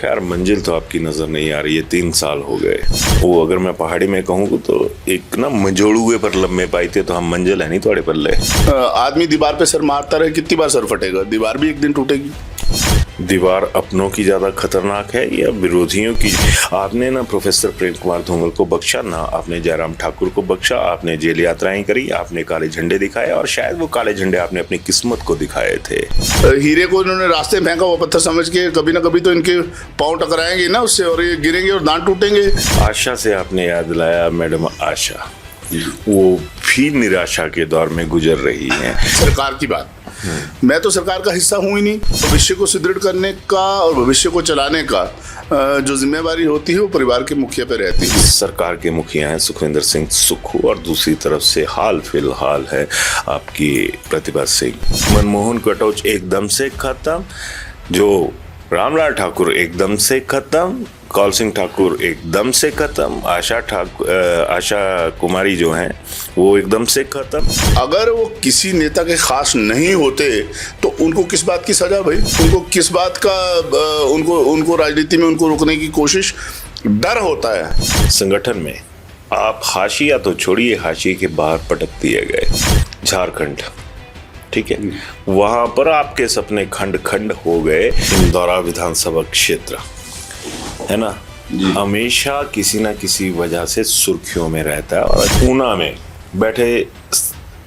यार मंजिल तो आपकी नजर नहीं आ रही है, 3 साल हो गए। वो अगर मैं पहाड़ी में कहूँ तो एक ना मजोड़ुए पर लम्बे पाइते तो हम मंजिल है नहीं थोड़े पल्ले। आदमी दीवार पे सर मारता रहे, कितनी बार सर फटेगा? दीवार भी एक दिन टूटेगी। दीवार अपनों की ज्यादा खतरनाक है या विरोधियों की? आपने ना प्रोफेसर प्रेम कुमार धूमल को बख्शा, ना आपने जयराम ठाकुर को बख्शा। आपने जेल यात्राएं करी, आपने काले झंडे दिखाए और शायद वो काले झंडे आपने अपनी किस्मत को दिखाए थे। हीरे को इन्होंने रास्ते में फेंका, वो पत्थर समझ के कभी ना कभी तो इनके पांव टकराएंगे ना उससे और ये गिरेंगे और दांत टूटेंगे। आशा से आपने याद दिलाया, मैडम आशा वो भी निराशा के दौर में गुजर रही हैं। सरकार की बात, मैं तो सरकार का हिस्सा हूं ही नहीं। भविष्य को सुदृढ़ करने का और भविष्य को चलाने का जो जिम्मेवारी होती है वो परिवार के मुखिया पे रहती है। सरकार के मुखिया हैं सुखविंदर सिंह सुक्खू और दूसरी तरफ से हाल फिलहाल है आपकी प्रतिभा सिंह। मनमोहन कटोच एकदम से खत्म, जो रामलाल ठाकुर एकदम से खत्म, कौल सिंह ठाकुर एकदम से खत्म, आशा कुमारी जो हैं वो एकदम से खत्म। अगर वो किसी नेता के खास नहीं होते तो उनको किस बात की सजा भाई? उनको किस बात का उनको राजनीति में उनको रोकने की कोशिश, डर होता है। संगठन में आप हाशिया तो छोड़िए, हाशिए के बाहर पटक दिए गए। झारखंड, ठीक है, वहां पर आपके सपने खंड खंड हो गए। इंदौरा विधानसभा क्षेत्र है ना, हमेशा किसी ना किसी वजह से सुर्खियों में रहता है। और ऊना में बैठे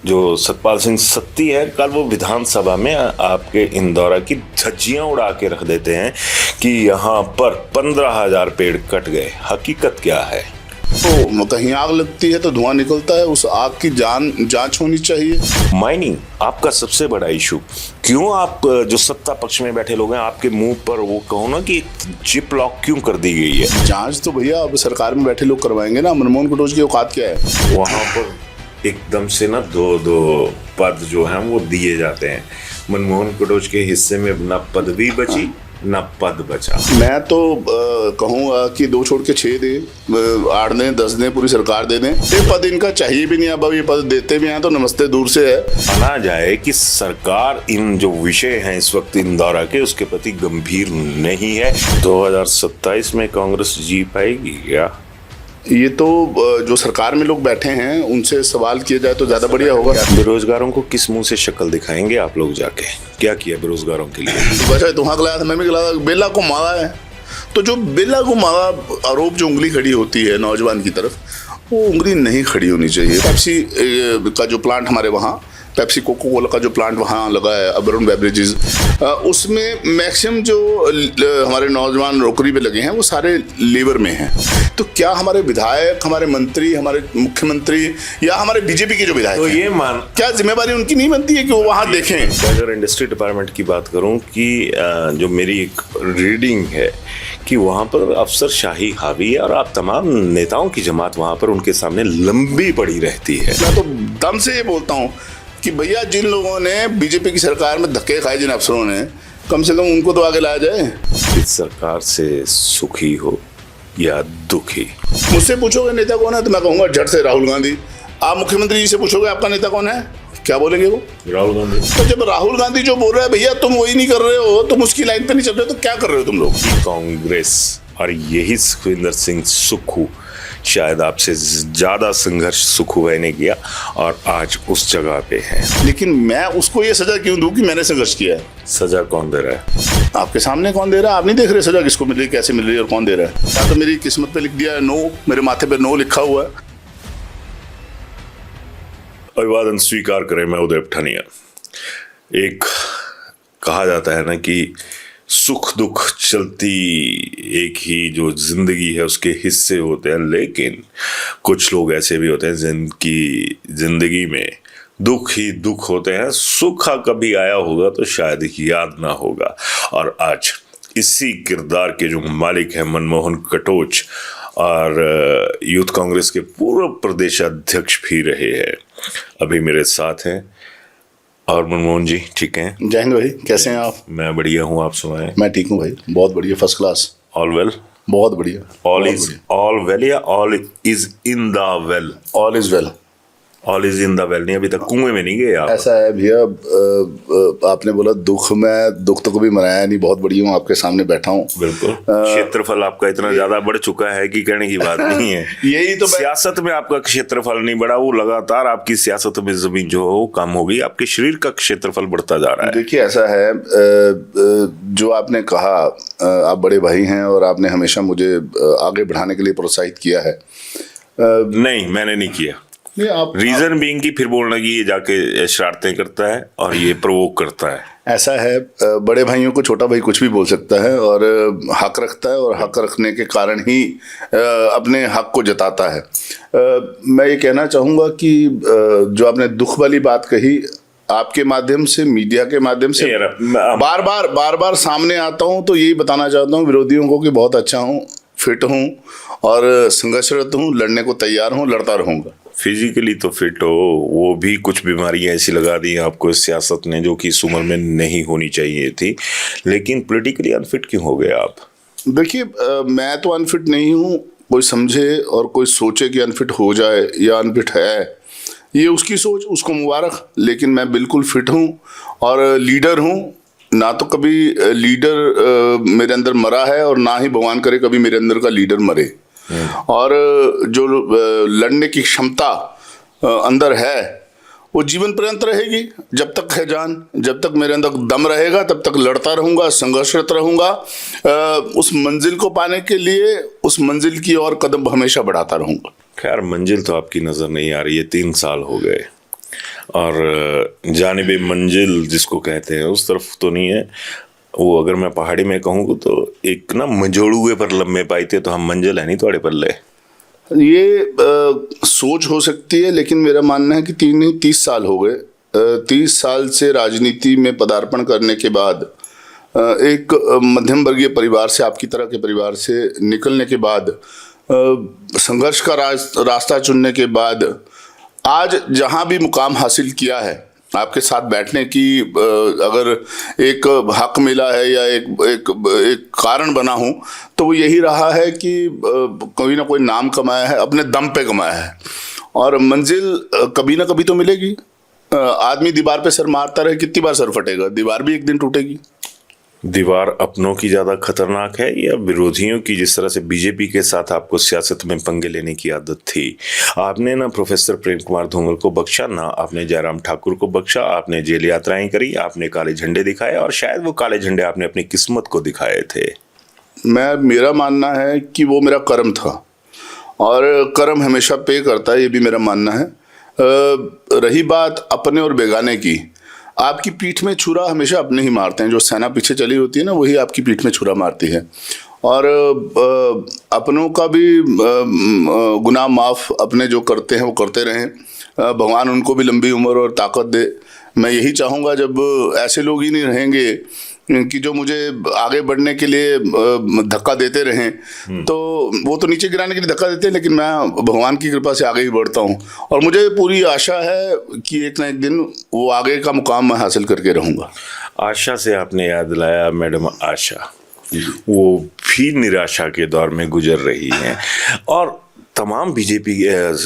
जो सतपाल सिंह सत्ती है, कल वो विधानसभा में आपके इंदौरा की धज्जियां उड़ा के रख देते हैं कि यहाँ पर 15,000 पेड़ कट गए। हकीकत क्या है? तो कहीं आग लगती है तो धुआं निकलता है, उस आग की जांच होनी चाहिए। माइनिंग आपका सबसे बड़ा इशू। क्यों आप जो सत्ता पक्ष में बैठे लोग हैं, आपके मुंह पर वो कहो ना कि जिप लॉक क्यों कर दी गई है? जांच तो भैया अब सरकार में बैठे लोग करवाएंगे ना। मनमोहन कटोच की औकात क्या है? वहां पर एकदम से ना दो पद जो हैं वो दिए जाते हैं। मनमोहन कटोच के हिस्से में ना पदवी बची ना पद बचा। मैं तो कहूँगा कि 2 छोड़ के 6 दे, 8 दें, 10 दें, पूरी सरकार दे दें। ये पद इनका चाहिए भी नहीं। अब ये पद देते भी हैं तो नमस्ते दूर से है। माना जाए कि सरकार इन जो विषय हैं इस वक्त इंदौरा के, उसके प्रति गंभीर नहीं है। 2027 में कांग्रेस जीत पाएगी क्या? ये तो जो सरकार में लोग बैठे हैं उनसे सवाल किया जाए तो ज्यादा बढ़िया होगा। बेरोजगारों को किस मुंह से शक्ल दिखाएंगे आप लोग? जाके क्या किया बेरोजगारों के लिए? बचा तुम्हारा गलाया था, मैं भी गलाया, बेला को मारा है। तो जो बेला को मारा आरोप, जो उंगली खड़ी होती है नौजवान की तरफ, वो उंगली नहीं खड़ी होनी चाहिए। पेप्सी का जो प्लांट हमारे वहाँ, पेप्सी कोको कोला का जो प्लांट वहाँ लगा है, अबरून बेवरेजेस, उसमें मैक्सिमम जो हमारे नौजवान नौकरी पे लगे हैं वो सारे लेबर में हैं। तो क्या हमारे विधायक, हमारे मंत्री, हमारे मुख्यमंत्री या हमारे बीजेपी के जो विधायक तो ये क्या जिम्मेवारी उनकी नहीं बनती है कि वो वहाँ देखें? अगर इंडस्ट्री डिपार्टमेंट की बात करूँ कि जो मेरी एक रीडिंग है कि वहाँ पर अफसरशाही हावी है और आप तमाम नेताओं की जमात वहाँ पर उनके सामने लंबी पड़ी रहती है। मैं तो दम से ये बोलता हूँ कि भैया जिन लोगों ने बीजेपी की सरकार में धक्के खाए, जिन अफसरों ने, कम से कम उनको तो आगे लाया जाए। इस सरकार से सुखी हो या दुखी? मुझसे पूछोगे नेता कौन है तो मैं कहूँगा झट से राहुल गांधी। आप मुख्यमंत्री जी से पूछोगे आपका नेता कौन है, क्या बोलेंगे वो? राहुल गांधी। तो जब राहुल गांधी जो बोल रहा है भैया तुम वही नहीं कर रहे हो, तुम उसकी लाइन पे नहीं चल रहे हो, तो क्या कर रहे हो तुम लोग? कांग्रेस और यही सुखविंदर सिंह सुक्खू शायद आपसे ज्यादा संघर्ष सुक्खू भाई ने किया और आज उस जगह पे है। लेकिन मैं उसको ये सजा क्यों दूं कि मैंने संघर्ष किया है? सजा कौन दे रहा है? आपके सामने कौन दे रहा है? आप नहीं देख रहे सजा किसको मिल रही, कैसे मिल रही है और कौन दे रहा है? या तो मेरी किस्मत पे लिख दिया है नो, मेरे माथे पे नो लिखा हुआ है। अभिवादन स्वीकार करें, मैं उदय पठानिया। एक कहा जाता है ना कि सुख दुख चलती एक ही जो जिंदगी है उसके हिस्से होते हैं, लेकिन कुछ लोग ऐसे भी होते हैं जिनकी जिंदगी में दुख ही दुख होते हैं। सुख कभी आया होगा तो शायद याद ना होगा। और आज इसी किरदार के जो मालिक हैं मनमोहन कटोच और यूथ कांग्रेस के पूर्व प्रदेश अध्यक्ष भी रहे हैं, अभी मेरे साथ हैं। और मनमोहन जी ठीक हैं? जय हिंद भाई, कैसे हैं आप? मैं बढ़िया हूँ, आप सुनाएं? मैं ठीक हूँ भाई, बहुत बढ़िया, फर्स्ट क्लास। All well? बहुत बढ़िया। ऑल इज ऑल वेल या all is in the well? All is well. All is in the well नहीं, अभी तक कुएं में नहीं गए आप। ऐसा है भैया, आपने बोला दुख, में दुख तो कभी मनाया नहीं, बहुत बड़ी हूँ, आपके सामने बैठा हूँ। बिल्कुल, क्षेत्रफल आपका इतना ज्यादा बढ़ चुका है कि कहने की बात नहीं है। यही तो सियासत में आपका क्षेत्रफल नहीं बढ़ा, वो लगातार आपकी सियासत में जमीन जो हो कम हो गई, आपके शरीर का क्षेत्रफल बढ़ता जा रहा है। देखिए ऐसा है, जो आपने कहा, आप बड़े भाई हैं और आपने हमेशा मुझे आगे बढ़ाने के लिए प्रोत्साहित किया है। नहीं, मैंने नहीं किया। नहीं, आप रीजन बीइंग की फिर बोलना कि ये जाके शरारतें करता है और ये प्रोवोक करता है। ऐसा है, बड़े भाइयों को छोटा भाई कुछ भी बोल सकता है और हक रखता है, और हक रखने के कारण ही अपने हक को जताता है। मैं ये कहना चाहूँगा कि जो आपने दुख वाली बात कही, आपके माध्यम से, मीडिया के माध्यम से बार बार सामने आता हूँ, तो यही बताना चाहता हूँ विरोधियों को कि बहुत अच्छा हूँ, फिट हूँ और संघर्षरत हूँ, लड़ने को तैयार हूँ, लड़ता रहूँगा। फिजिकली तो फिट हो, वो भी कुछ बीमारियां ऐसी लगा दी आपको इस सियासत ने जो कि इस उम्र में नहीं होनी चाहिए थी, लेकिन पॉलिटिकली अनफिट क्यों हो गए आप? देखिए, मैं तो अनफिट नहीं हूँ, कोई समझे और कोई सोचे कि अनफिट हो जाए या अनफिट है, ये उसकी सोच, उसको मुबारक, लेकिन मैं बिल्कुल फिट हूँ और लीडर हूँ। ना तो कभी लीडर मेरे अंदर मरा है और ना ही भगवान करे कभी मेरे अंदर का लीडर मरे। और जो लड़ने की क्षमता अंदर है वो जीवन पर्यंत रहेगी, जब तक है जान, जब तक मेरे अंदर दम रहेगा तब तक लड़ता रहूँगा, संघर्षरत रहूँगा, उस मंजिल को पाने के लिए, उस मंजिल की ओर कदम हमेशा बढ़ाता रहूँगा। खैर, मंजिल तो आपकी नज़र नहीं आ रही है, 3 साल हो गए और जानिबे मंजिल जिसको कहते हैं उस तरफ तो नहीं है। वो अगर मैं पहाड़ी में कहूँ तो एक ना मंजोड़ुए पर लम्बे पाइते, तो हम मंजिल है नहीं थोड़े पल्ले। ये सोच हो सकती है, लेकिन मेरा मानना है कि 30 साल हो गए। 30 साल से राजनीति में पदार्पण करने के बाद, एक मध्यम वर्गीय परिवार से, आपकी तरह के परिवार से निकलने के बाद, संघर्ष का रास्ता चुनने के बाद, आज जहां भी मुकाम हासिल किया है, आपके साथ बैठने की अगर एक हक मिला है या एक कारण बना हूं, तो वो यही रहा है कि कोई ना कोई नाम कमाया है, अपने दम पे कमाया है, और मंजिल कभी ना कभी तो मिलेगी। आदमी दीवार पे सर मारता रहे, कितनी बार सर फटेगा, दीवार भी एक दिन टूटेगी। दीवार अपनों की ज़्यादा खतरनाक है या विरोधियों की? जिस तरह से बीजेपी के साथ आपको सियासत में पंगे लेने की आदत थी, आपने ना प्रोफेसर प्रेम कुमार धूमल को बख्शा, ना आपने जयराम ठाकुर को बख्शा, आपने जेल यात्राएं करी, आपने काले झंडे दिखाए, और शायद वो काले झंडे आपने अपनी किस्मत को दिखाए थे। मेरा मानना है कि वो मेरा कर्म था और कर्म हमेशा पे करता है, ये भी मेरा मानना है। रही बात अपने और बेगाने की, आपकी पीठ में छुरा हमेशा अपने ही मारते हैं। जो सेना पीछे चली होती है ना, वही आपकी पीठ में छुरा मारती है। और अपनों का भी गुनाह माफ़, अपने जो करते हैं वो करते रहें, भगवान उनको भी लंबी उम्र और ताकत दे। मैं यही चाहूँगा, जब ऐसे लोग ही नहीं रहेंगे कि जो मुझे आगे बढ़ने के लिए धक्का देते रहें, तो वो तो नीचे गिराने के लिए धक्का देते हैं, लेकिन मैं भगवान की कृपा से आगे ही बढ़ता हूँ और मुझे पूरी आशा है कि एक ना एक दिन वो आगे का मुकाम मैं हासिल करके रहूँगा। आशा से आपने याद दिलाया, मैडम आशा वो भी निराशा के दौर में गुजर रही हैं, और तमाम बीजेपी,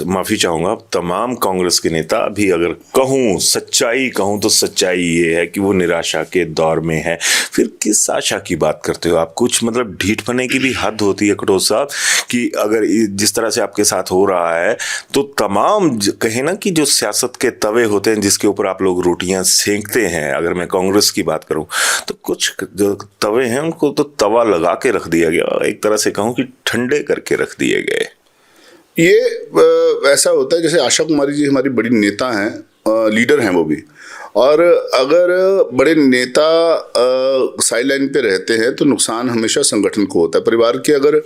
माफ़ी चाहूँगा, तमाम कांग्रेस के नेता भी, अगर कहूँ सच्चाई कहूँ तो सच्चाई ये है कि वो निराशा के दौर में है। फिर किस आशा की बात करते हो आप? कुछ मतलब ढीठपने की भी हद होती है कटोच साहब, कि अगर जिस तरह से आपके साथ हो रहा है तो तमाम कहें ना कि जो सियासत के तवे होते हैं जिसके ऊपर आप लोग रोटियां सेंकते हैं, अगर मैं कांग्रेस की बात करूं तो कुछ जो तवे हैं उनको तो तवा लगा के रख दिया गया, एक तरह से कहूँ कि ठंडे करके रख दिए गए। ये ऐसा होता है, जैसे आशा कुमारी जी हमारी बड़ी नेता हैं, लीडर हैं वो भी, और अगर बड़े नेता साइड लाइन पे रहते हैं तो नुकसान हमेशा संगठन को होता है। परिवार के अगर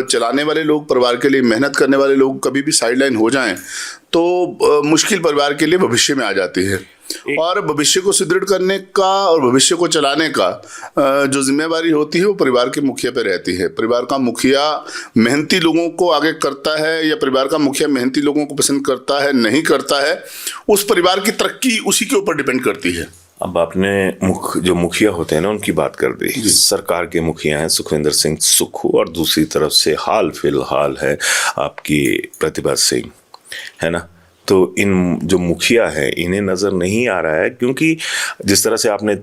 चलाने वाले लोग, परिवार के लिए मेहनत करने वाले लोग कभी भी साइड लाइन हो जाएं तो मुश्किल परिवार के लिए भविष्य में आ जाती है। और भविष्य को सुदृढ़ करने का और भविष्य को चलाने का जो जिम्मेवारी होती है वो परिवार के मुखिया पे रहती है। परिवार का मुखिया मेहनती लोगों को आगे करता है या परिवार का मुखिया मेहनती लोगों को पसंद करता है, नहीं करता है, उस परिवार की तरक्की उसी के ऊपर डिपेंड करती है। अब आपने जो मुखिया होते हैं ना उनकी बात कर दी। सरकार के मुखिया हैं सुखविंदर सिंह सुक्खू, और दूसरी तरफ से हाल फिलहाल है आपकी प्रतिभा सिंह, है ना। तो इन जो मुखिया हैं इन्हें नज़र नहीं आ रहा है, क्योंकि जिस तरह से आपने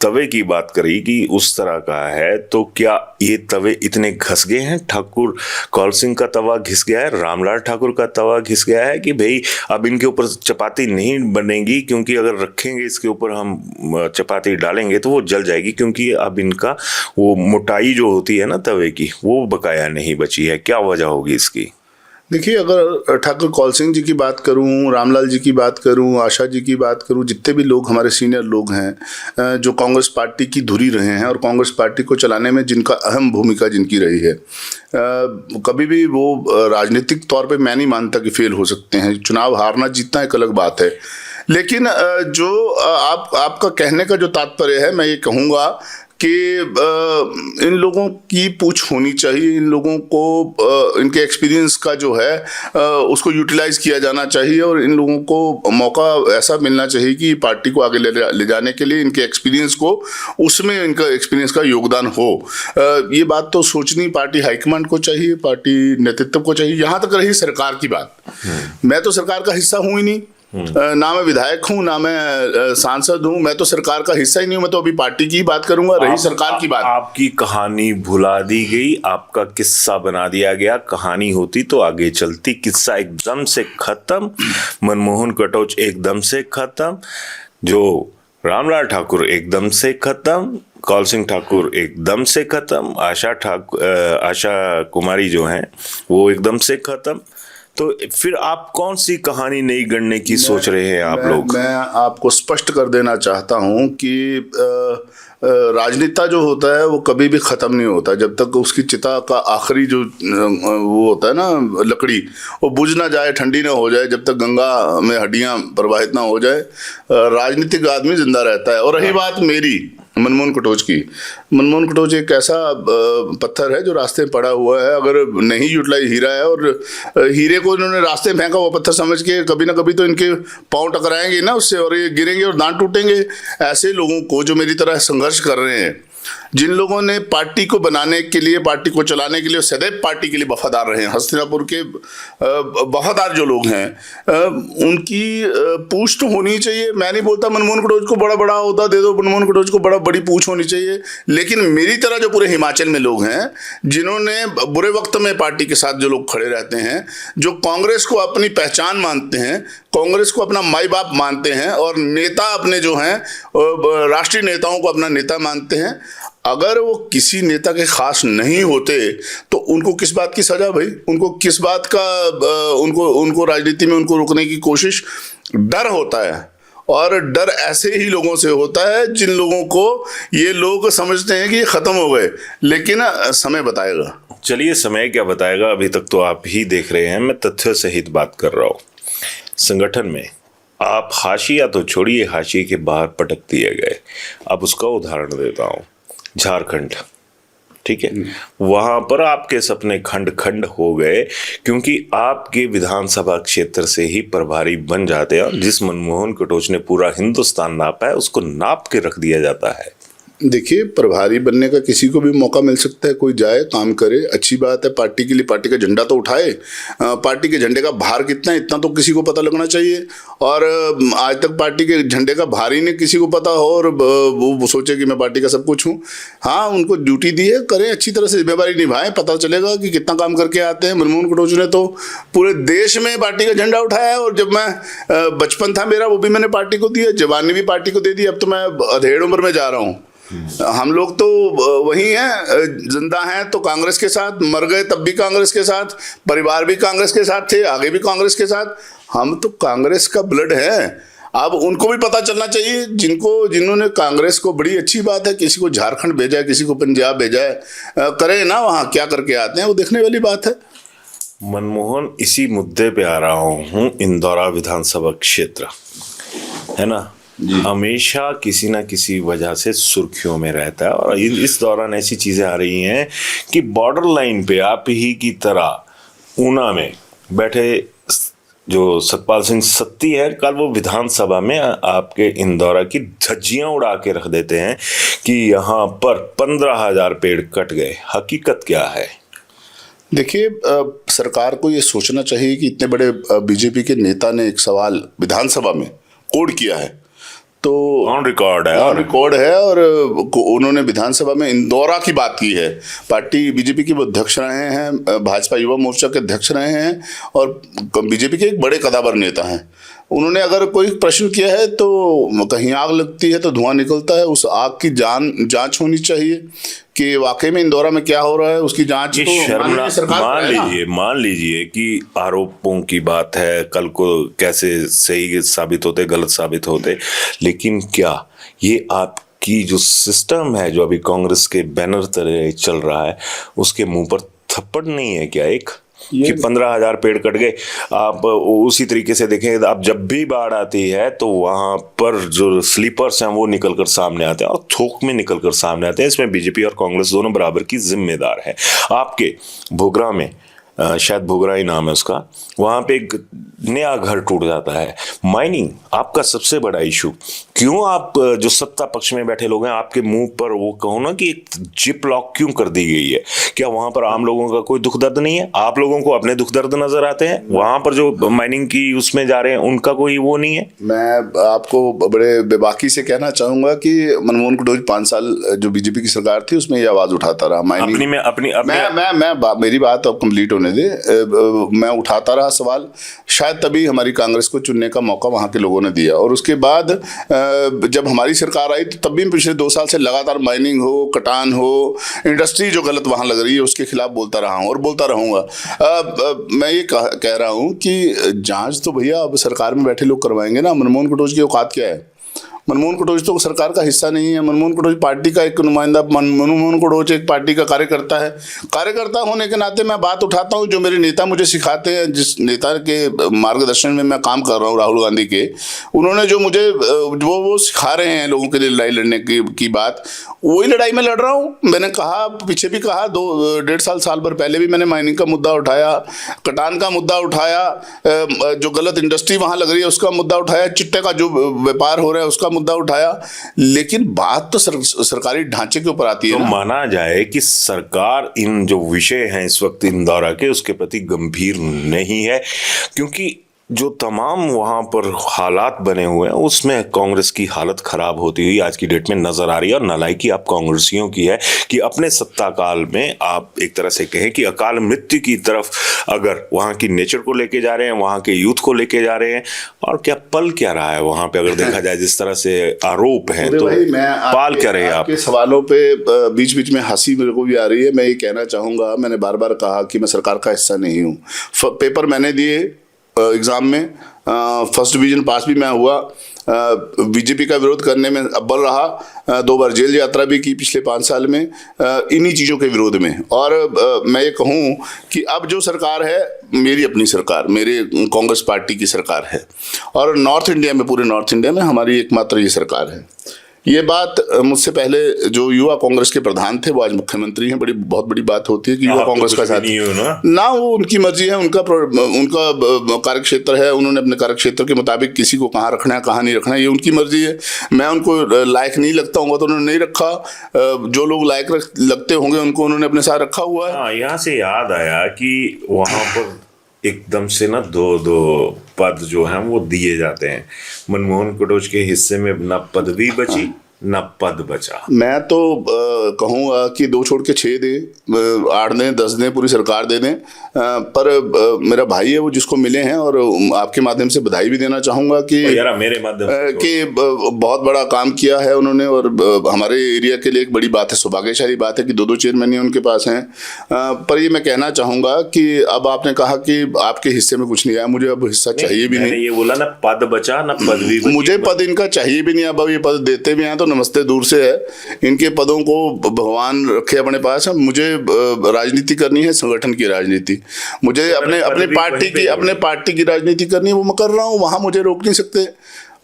तवे की बात करी कि उस तरह का है, तो क्या ये तवे इतने घस गए हैं? ठाकुर कौल सिंह का तवा घिस गया है, रामलाल ठाकुर का तवा घिस गया है कि भाई अब इनके ऊपर चपाती नहीं बनेगी, क्योंकि अगर रखेंगे इसके ऊपर हम चपाती डालेंगे तो वो जल जाएगी, क्योंकि अब इनका वो मोटाई जो होती है ना तवे की, वो बकाया नहीं बची है। क्या वजह होगी इसकी? देखिए, अगर ठाकुर कौल सिंह जी की बात करूं, रामलाल जी की बात करूं, आशा जी की बात करूं, जितने भी लोग हमारे सीनियर लोग हैं जो कांग्रेस पार्टी की धुरी रहे हैं और कांग्रेस पार्टी को चलाने में जिनका अहम भूमिका जिनकी रही है, कभी भी वो राजनीतिक तौर पे मैं नहीं मानता कि फेल हो सकते हैं। चुनाव हारना जीतना एक अलग बात है, लेकिन जो आपका कहने का जो तात्पर्य है, मैं ये कहूँगा कि इन लोगों की पूछ होनी चाहिए, इन लोगों को इनके एक्सपीरियंस का जो है उसको यूटिलाइज किया जाना चाहिए और इन लोगों को मौका ऐसा मिलना चाहिए कि पार्टी को आगे ले जाने के लिए इनके एक्सपीरियंस को, उसमें इनका एक्सपीरियंस का योगदान हो। ये बात तो सोचनी पार्टी हाईकमांड को चाहिए, पार्टी नेतृत्व को चाहिए। यहाँ तक रही सरकार की बात, मैं तो सरकार का हिस्सा हूँ ही नहीं, ना मैं विधायक हूं, ना मैं सांसद हूं, मैं तो सरकार का हिस्सा ही नहीं हूं। मैं तो अभी पार्टी की बात करूंगा। रही सरकार की बात, आपकी कहानी भुला दी गई, आपका किस्सा बना दिया गया। कहानी होती तो आगे चलती, किस्सा एकदम से खत्म, मनमोहन कटोच एकदम से खत्म, जो रामलाल ठाकुर एकदम से खत्म, कौल सिंह ठाकुर एकदम से खत्म, आशा कुमारी जो हैं वो एकदम से खत्म। तो फिर आप कौन सी कहानी नई गढ़ने की सोच रहे हैं आप लोग? मैं आपको स्पष्ट कर देना चाहता हूं कि राजनीति जो होता है वो कभी भी ख़त्म नहीं होता जब तक उसकी चिता का आखिरी जो वो होता है ना लकड़ी, वो बुझ ना जाए, ठंडी ना हो जाए, जब तक गंगा में हड्डियां प्रवाहित ना हो जाए, राजनीतिक आदमी जिंदा रहता है। और रही बात मेरी मनमोहन कटोच की, मनमोहन कटोच एक ऐसा पत्थर है जो रास्ते में पड़ा हुआ है। अगर नहीं यूटिलाइज हीरा है और हीरे को इन्होंने रास्ते में फेंका हुआ पत्थर समझ के, कभी ना कभी तो इनके पांव टकराएंगे ना उससे और ये गिरेंगे और दांत टूटेंगे। ऐसे लोगों को जो मेरी तरह संघर्ष कर रहे हैं, जिन लोगों ने पार्टी को बनाने के लिए, पार्टी को चलाने के लिए सदैव पार्टी के लिए वफादार रहे हैं, हस्तिनापुर के वफादार जो लोग हैं, उनकी पूछ तो होनी चाहिए। मैं नहीं बोलता मनमोहन कटोच को बड़ा बड़ा ओहदा दे दो, मनमोहन कटोच को बड़ी पूछ होनी चाहिए, लेकिन मेरी तरह जो पूरे हिमाचल में लोग हैं, जिन्होंने बुरे वक्त में पार्टी के साथ जो लोग खड़े रहते हैं, जो कांग्रेस को अपनी पहचान मानते हैं, कांग्रेस को अपना माई बाप मानते हैं और नेता अपने जो हैं राष्ट्रीय नेताओं को अपना नेता मानते हैं, अगर वो किसी नेता के खास नहीं होते तो उनको किस बात की सजा भाई? उनको किस बात का उनको राजनीति में उनको रोकने की कोशिश? डर होता है, और डर ऐसे ही लोगों से होता है जिन लोगों को ये लोग समझते हैं कि ये खत्म हो गए, लेकिन समय बताएगा। चलिए, समय क्या बताएगा, अभी तक तो आप ही देख रहे हैं, मैं तथ्य सहित बात कर रहा हूँ। संगठन में आप हाशिया तो छोड़िए, हाशिए के बाहर पटक दिए गए। अब उसका उदाहरण देता हूँ, झारखंड, ठीक है, वहां पर आपके सपने खंड खंड हो गए, क्योंकि आपके विधानसभा क्षेत्र से ही प्रभारी बन जाते हैं। जिस मनमोहन कटोच ने पूरा हिंदुस्तान नापा है, उसको नाप के रख दिया जाता है। देखिए, प्रभारी बनने का किसी को भी मौका मिल सकता है, कोई जाए काम करे, अच्छी बात है। पार्टी के लिए पार्टी का झंडा तो उठाए, पार्टी के झंडे का भार कितना है इतना तो किसी को पता लगना चाहिए। और आज तक पार्टी के झंडे का भार ही नहीं किसी को पता हो और वो सोचे कि मैं पार्टी का सब कुछ हूँ। हाँ, उनको ड्यूटी दी है, करें, अच्छी तरह से जिम्मेदारी निभाएं, पता चलेगा कि कितना काम करके आते हैं। मनमोहन कटोच ने तो पूरे देश में पार्टी का झंडा उठाया है, और जब मैं बचपन था मेरा, वो भी मैंने पार्टी को दिया, जवानी भी पार्टी को दे दी, अब तो मैं अधेड़ उम्र में जा रहा हूँ। हम लोग तो वही हैं, जिंदा हैं तो कांग्रेस के साथ, मर गए तब भी कांग्रेस के साथ, परिवार भी कांग्रेस के साथ थे, आगे भी कांग्रेस के साथ। हम तो कांग्रेस का ब्लड है। अब उनको भी पता चलना चाहिए, जिन्होंने कांग्रेस को, बड़ी अच्छी बात है, किसी को झारखंड भेजा है, किसी को पंजाब भेजा है, करें ना, वहाँ क्या करके आते हैं वो देखने वाली बात है। मनमोहन, इसी मुद्दे पे आ रहा हूँ, इंदौरा विधानसभा क्षेत्र है ना, हमेशा किसी ना किसी वजह से सुर्खियों में रहता है। और इस दौरान ऐसी चीजें आ रही हैं कि बॉर्डर लाइन पे आप ही की तरह ऊना में बैठे जो सतपाल सिंह सत्ती है, कल वो विधानसभा में आपके इंदौरा की धज्जियां उड़ा के रख देते हैं कि यहाँ पर 15,000 पेड़ कट गए। हकीकत क्या है? देखिए, सरकार को ये सोचना चाहिए कि इतने बड़े बीजेपी के नेता ने एक सवाल विधानसभा में कोड किया है, तो ऑन रिकॉर्ड है ऑन रिकॉर्ड है, और उन्होंने विधानसभा में इंदौरा की बात की है। पार्टी बीजेपी के वो अध्यक्ष रहे हैं, भाजपा युवा मोर्चा के अध्यक्ष रहे हैं, और बीजेपी के एक बड़े कदावर नेता हैं। उन्होंने अगर कोई प्रश्न किया है तो कहीं आग लगती है तो धुआं निकलता है, उस आग की जांच होनी चाहिए कि वाकई में इंदौरा में क्या हो रहा है, उसकी जांच तो माननीय सरकार मान लीजिए कि आरोपों की बात है, कल को कैसे सही साबित होते गलत साबित होते, लेकिन क्या ये आपकी जो सिस्टम है जो अभी कांग्रेस के बैनर तरह चल रहा है उसके मुंह पर थप्पड़ नहीं है क्या एक कि 15,000 पेड़ कट गए? आप उसी तरीके से देखें, आप जब भी बाढ़ आती है तो वहां पर जो स्लीपर्स हैं वो निकल कर सामने आते हैं और थोक में निकल कर सामने आते हैं। इसमें बीजेपी और कांग्रेस दोनों बराबर की जिम्मेदार है। आपके भोगरा में शायद भोगरा ही नाम है उसका, वहां पे एक नया घर टूट जाता है। माइनिंग आपका सबसे बड़ा इशू, क्यों आप जो सत्ता पक्ष में बैठे लोग हैं आपके मुंह पर वो कहो ना कि एक जिप लॉक क्यों कर दी गई है? क्या वहां पर आम लोगों का कोई दुख दर्द नहीं है? आप लोगों को अपने दुख दर्द नजर आते हैं, वहां पर जो माइनिंग की उसमें जा रहे हैं उनका कोई वो नहीं है? मैं आपको बड़े बेबाकी से कहना चाहूंगा कि मनमोहन कटोच 5 साल जो बीजेपी की सरकार थी उसमें ये आवाज उठाता रहा माइनिंग मैं मेरी बात अब कंप्लीट होने दे। मैं उठाता रहा सवाल, शायद तभी हमारी कांग्रेस को चुनने का मौका वहां के लोगों ने दिया, और उसके बाद जब हमारी सरकार आई तो तब भी पिछले 2 साल से लगातार माइनिंग हो, कटान हो, इंडस्ट्री जो गलत वहां लग रही है उसके खिलाफ बोलता रहा हूं और बोलता रहूंगा। मैं ये कह रहा हूं कि जांच तो भैया अब सरकार में बैठे लोग करवाएंगे ना। मनमोहन कटोच की औकात क्या है? मनमोहन कटोच तो सरकार का हिस्सा नहीं है। मनमोहन कटोच पार्टी का एक नुमाइंदा, मनमोहन कटोच एक पार्टी का कार्यकर्ता है। कार्यकर्ता होने के नाते मैं बात उठाता हूं जो मेरे नेता मुझे सिखाते हैं, जिस नेता के मार्गदर्शन में मैं काम कर रहा हूं, राहुल गांधी के, उन्होंने जो मुझे वो सिखा रहे हैं लोगों के लिए लड़ाई लड़ने की बात, वही लड़ाई में लड़ रहा हूं। मैंने कहा, पीछे भी कहा, 2-1.5 साल भर पहले भी मैंने माइनिंग का मुद्दा उठाया, कटान का मुद्दा उठाया, जो गलत इंडस्ट्री वहां लग रही है उसका मुद्दा उठाया, चिट्टे का जो व्यापार हो रहा है उसका मुद्दा उठाया, लेकिन बात तो सरकारी ढांचे के ऊपर आती है तो ना। माना जाए कि सरकार इन जो विषय हैं इस वक्त इंदौरा के उसके प्रति गंभीर नहीं है, क्योंकि जो तमाम वहां पर हालात बने हुए हैं उसमें कांग्रेस की हालत खराब होती हुई आज की डेट में नजर आ रही है। और नालायकी आप कांग्रेसियों की है कि अपने सत्ता काल में आप एक तरह से कहें कि अकाल मृत्यु की तरफ अगर वहां की नेचर को लेके जा रहे हैं, वहां के यूथ को लेके जा रहे हैं, और क्या पल क्या रहा है वहां पे? अगर देखा जाए जिस तरह से आरोप हैं तो पाल क्या रहे आप? सवालों पे बीच बीच में हंसी मेरे को भी आ रही है। मैं ये कहना चाहूंगा, मैंने बार बार कहा कि मैं सरकार का हिस्सा नहीं हूँ। पेपर मैंने दिए एग्जाम में, फर्स्ट डिवीजन पास भी मैं हुआ, बीजेपी का विरोध करने में अव्वल रहा, 2 बार जेल यात्रा भी की पिछले 5 साल में इन्हीं चीज़ों के विरोध में। और मैं ये कहूँ कि अब जो सरकार है मेरी अपनी सरकार, मेरे कांग्रेस पार्टी की सरकार है, और नॉर्थ इंडिया में, पूरे नॉर्थ इंडिया में हमारी एकमात्र ये सरकार है। ये बात मुझसे पहले जो युवा कांग्रेस के प्रधान थे वो आज मुख्यमंत्री हैं, बहुत बड़ी बात होती है कि युवा कांग्रेस का साथी ना, वो उनकी मर्जी है, उनका कार्यक्षेत्र है, उन्होंने अपने कार्यक्षेत्र के मुताबिक किसी को कहाँ रखना है कहाँ नहीं रखना है ये उनकी मर्जी है। मैं उनको लायक नहीं लगता हूँ तो उन्होंने नहीं रखा, जो लोग लायक लगते होंगे उनको उन्होंने अपने साथ रखा हुआ है। यहाँ से याद आया कि वहां पर एकदम से ना 2 पद जो हैं वो दिए जाते हैं। मनमोहन कटोच के हिस्से में ना पदवी बची न पद बचा। मैं तो कहूँगा कि 2 छोड़ के 6 दें, 8 दें, 10 दें, पूरी सरकार दे दें, पर मेरा भाई है वो जिसको मिले हैं, और आपके माध्यम से बधाई भी देना चाहूँगा कि यार मेरे माध्यम से कि बहुत बड़ा काम किया है उन्होंने, और हमारे एरिया के लिए एक बड़ी बात है, सौभाग्यशाली बात है कि 2 चेयरमैन ही उनके पास हैं। पर ये मैं कहना चाहूँगा कि अब आपने कहा कि आपके हिस्से में कुछ नहीं आया, मुझे अब हिस्सा चाहिए भी नहीं। ये बोला ना पद बचा ना पदवी, मुझे पद इनका चाहिए भी नहीं। अब ये पद देते भी हैं तो नमस्ते दूर से है, इनके पदों को भगवान रखे अपने पास। मुझे राजनीति करनी है, संगठन की राजनीति, मुझे अपने पार्टी की राजनीति करनी है, वो मैं कर रहा हूँ। वहां मुझे रोक नहीं सकते,